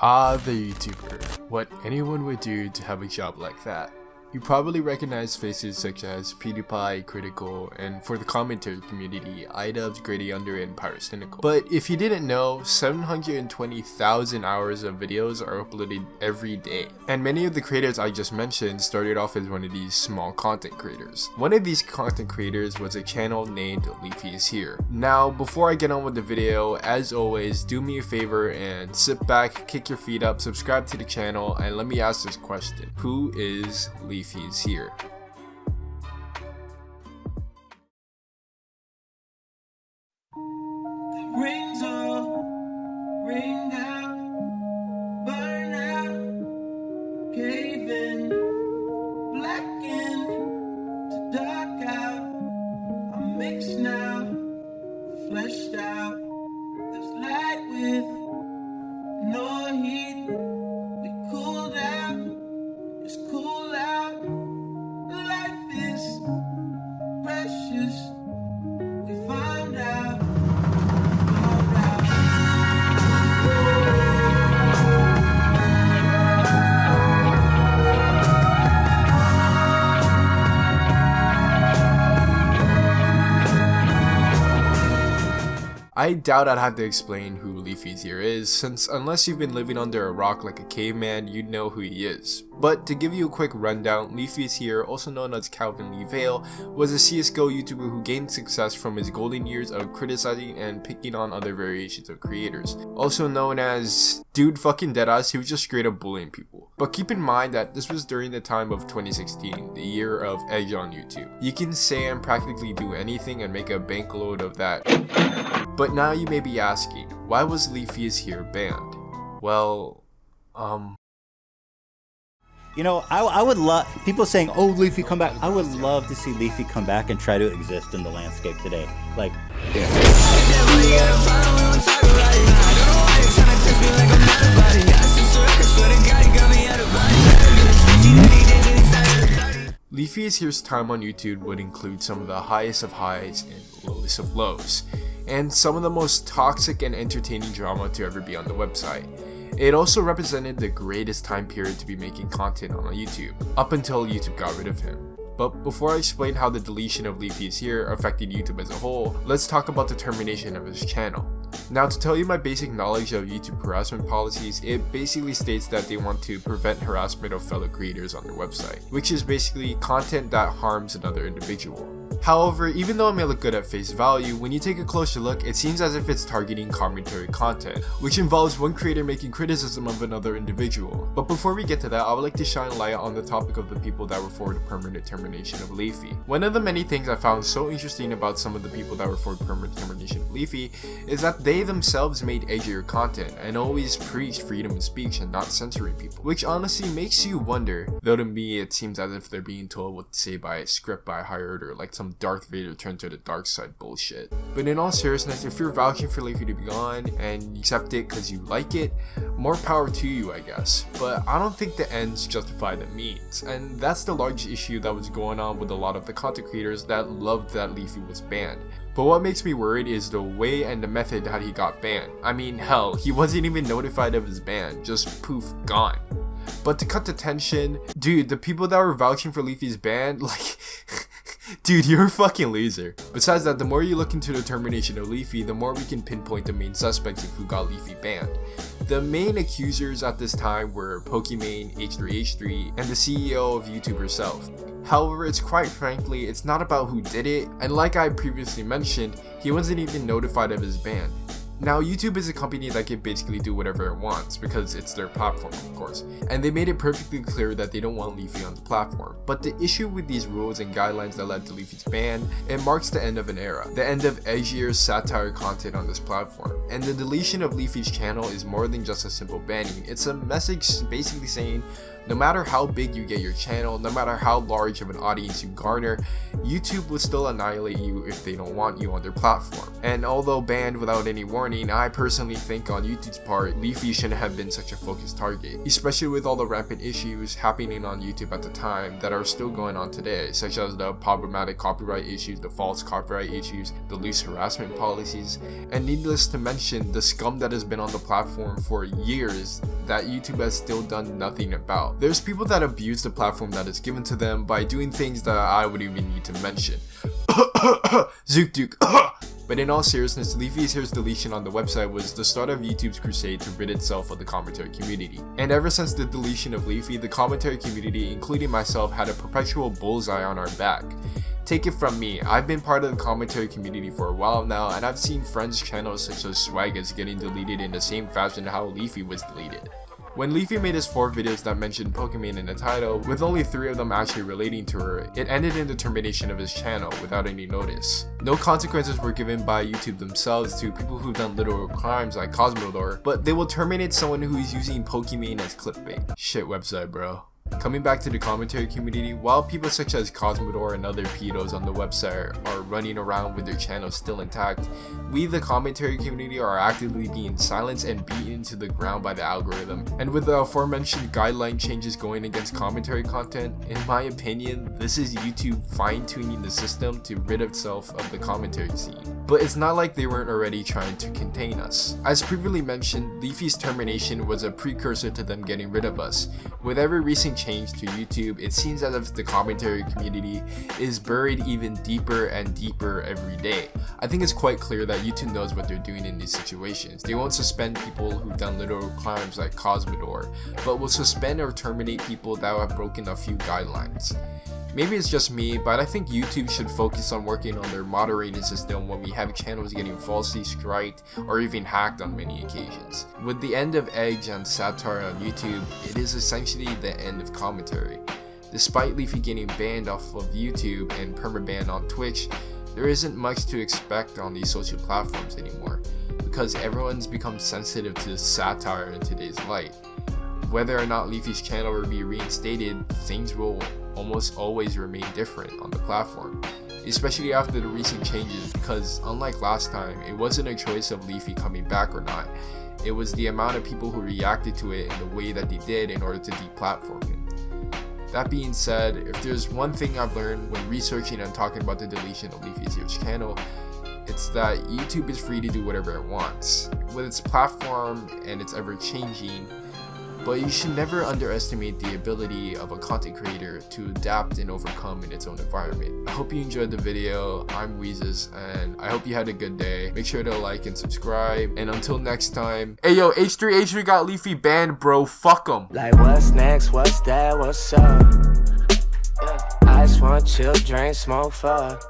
Ah, the YouTuber. What anyone would do to have a job like that. You probably recognize faces such as PewDiePie, Critical, and for the commentary community, iDubbbz, Grady Under, and Pyrocynical. But if you didn't know, 720,000 hours of videos are uploaded every day. And many of the creators I just mentioned started off as one of these small content creators. One of these content creators was a channel named LeafyIsHere. Now, before I get on with the video, as always, do me a favor and sit back, kick your feet up, subscribe to the channel, and let me ask this question. Who is LeafyIsHere? Rings on, ring out, burn out, cave in, blackened to dark out. I'm mixed now, fleshed out. There's light with no heat. We cooled out, it's cool out. Life is precious. We found out. I doubt I'd have to explain who LeafyIsHere is, since unless you've been living under a rock like a caveman, you'd know who he is. But to give you a quick rundown, LeafyIsHere, also known as Calvin Lee Vale, was a CSGO YouTuber who gained success from his golden years of criticizing and picking on other variations of creators. Also known as Dude Fucking Deadass, he was just straight up bullying people. But keep in mind that this was during the time of 2016, the year of Edge on YouTube. You can say and practically do anything and make a bankload of that. But now you may be asking, why was LeafyIsHere banned? Well, You know, I would love people saying, "Oh, Leafy, come back." I would love to see Leafy come back and try to exist in the landscape today. Like, yeah. LeafyIsHere's time on YouTube would include some of the highest of highs and lowest of lows, and some of the most toxic and entertaining drama to ever be on the website. It also represented the greatest time period to be making content on YouTube, up until YouTube got rid of him. But before I explain how the deletion of LeafyIsHere affected YouTube as a whole, let's talk about the termination of his channel. Now, to tell you my basic knowledge of YouTube harassment policies, it basically states that they want to prevent harassment of fellow creators on their website, which is basically content that harms another individual. However, even though it may look good at face value, when you take a closer look, it seems as if it's targeting commentary content, which involves one creator making criticism of another individual. But before we get to that, I would like to shine light on the topic of the people that were for the permanent termination of Leafy. One of the many things I found so interesting about some of the people that were for the permanent termination of Leafy is that they themselves made edgier content and always preached freedom of speech and not censoring people, which honestly makes you wonder, though to me it seems as if they're being told what to say by a script by a higher order, like some Darth Vader turned to the dark side bullshit. But in all seriousness, if you're vouching for Leafy to be gone and you accept it because you like it, more power to you, I guess. But I don't think the ends justify the means, and that's the large issue that was going on with a lot of the content creators that loved that Leafy was banned. But what makes me worried is the way and the method that he got banned. I mean, hell, he wasn't even notified of his ban, just poof, gone. But to cut the tension, dude, the people that were vouching for Leafy's ban, like, dude, you're a fucking loser. Besides that, the more you look into the termination of Leafy, the more we can pinpoint the main suspects of who got Leafy banned. The main accusers at this time were Pokimane, H3H3, and the CEO of YouTube herself. However, it's quite frankly, it's not about who did it, and like I previously mentioned, he wasn't even notified of his ban. Now, YouTube is a company that can basically do whatever it wants because it's their platform, of course, and they made it perfectly clear that they don't want Leafy on the platform. But the issue with these rules and guidelines that led to Leafy's ban, it marks the end of an era, the end of edgier satire content on this platform. And the deletion of Leafy's channel is more than just a simple banning, it's a message basically saying, no matter how big you get your channel, no matter how large of an audience you garner, YouTube will still annihilate you if they don't want you on their platform. And although banned without any warning, warning, I personally think on YouTube's part, Leafy shouldn't have been such a focused target, especially with all the rampant issues happening on YouTube at the time that are still going on today, such as the problematic copyright issues, the false copyright issues, the loose harassment policies, and needless to mention, the scum that has been on the platform for years that YouTube has still done nothing about. There's people that abuse the platform that is given to them by doing things that I would even need to mention. Zook Duke. But in all seriousness, LeafyIsHere's deletion on the website was the start of YouTube's crusade to rid itself of the commentary community. And ever since the deletion of Leafy, the commentary community, including myself, had a perpetual bullseye on our back. Take it from me, I've been part of the commentary community for a while now, and I've seen friends' channels such as Swaggas getting deleted in the same fashion how Leafy was deleted. When Leafy made his 4 videos that mentioned Pokemon in the title, with only 3 of them actually relating to her, it ended in the termination of his channel without any notice. No consequences were given by YouTube themselves to people who've done literal crimes like Cosmodor, but they will terminate someone who is using Pokemon as clickbait. Shit website, bro. Coming back to the commentary community, while people such as Cosmodor and other pedos on the website are running around with their channels still intact, we the commentary community are actively being silenced and beaten to the ground by the algorithm. And with the aforementioned guideline changes going against commentary content, in my opinion, this is YouTube fine-tuning the system to rid itself of the commentary scene. But it's not like they weren't already trying to contain us. As previously mentioned, Leafy's termination was a precursor to them getting rid of us. With every recent change to YouTube, it seems as if the commentary community is buried even deeper and deeper every day. I think it's quite clear that YouTube knows what they're doing in these situations. They won't suspend people who've done literal crimes like Cosmodor, but will suspend or terminate people that have broken a few guidelines. Maybe it's just me, but I think YouTube should focus on working on their moderating system when we have channels getting falsely striked or even hacked on many occasions. With the end of edge and satire on YouTube, it is essentially the end of commentary. Despite Leafy getting banned off of YouTube and permaban on Twitch, there isn't much to expect on these social platforms anymore, because everyone's become sensitive to satire in today's light. Whether or not Leafy's channel will be reinstated, things will almost always remain different on the platform, especially after the recent changes, because unlike last time, it wasn't a choice of Leafy coming back or not. It was the amount of people who reacted to it in the way that they did in order to deplatform him. That being said, if there's one thing I've learned when researching and talking about the deletion of LeafyIsHere's channel, it's that YouTube is free to do whatever it wants with its platform and it's ever changing. But you should never underestimate the ability of a content creator to adapt and overcome in its own environment. I hope you enjoyed the video. I'm Weezis, and I hope you had a good day. Make sure to like and subscribe, and until next time. Hey yo, H3 got Leafy banned, bro. Fuck 'em. Like what's next, what's that, what's up? Yeah. I just want chill, drink, smoke, fuck.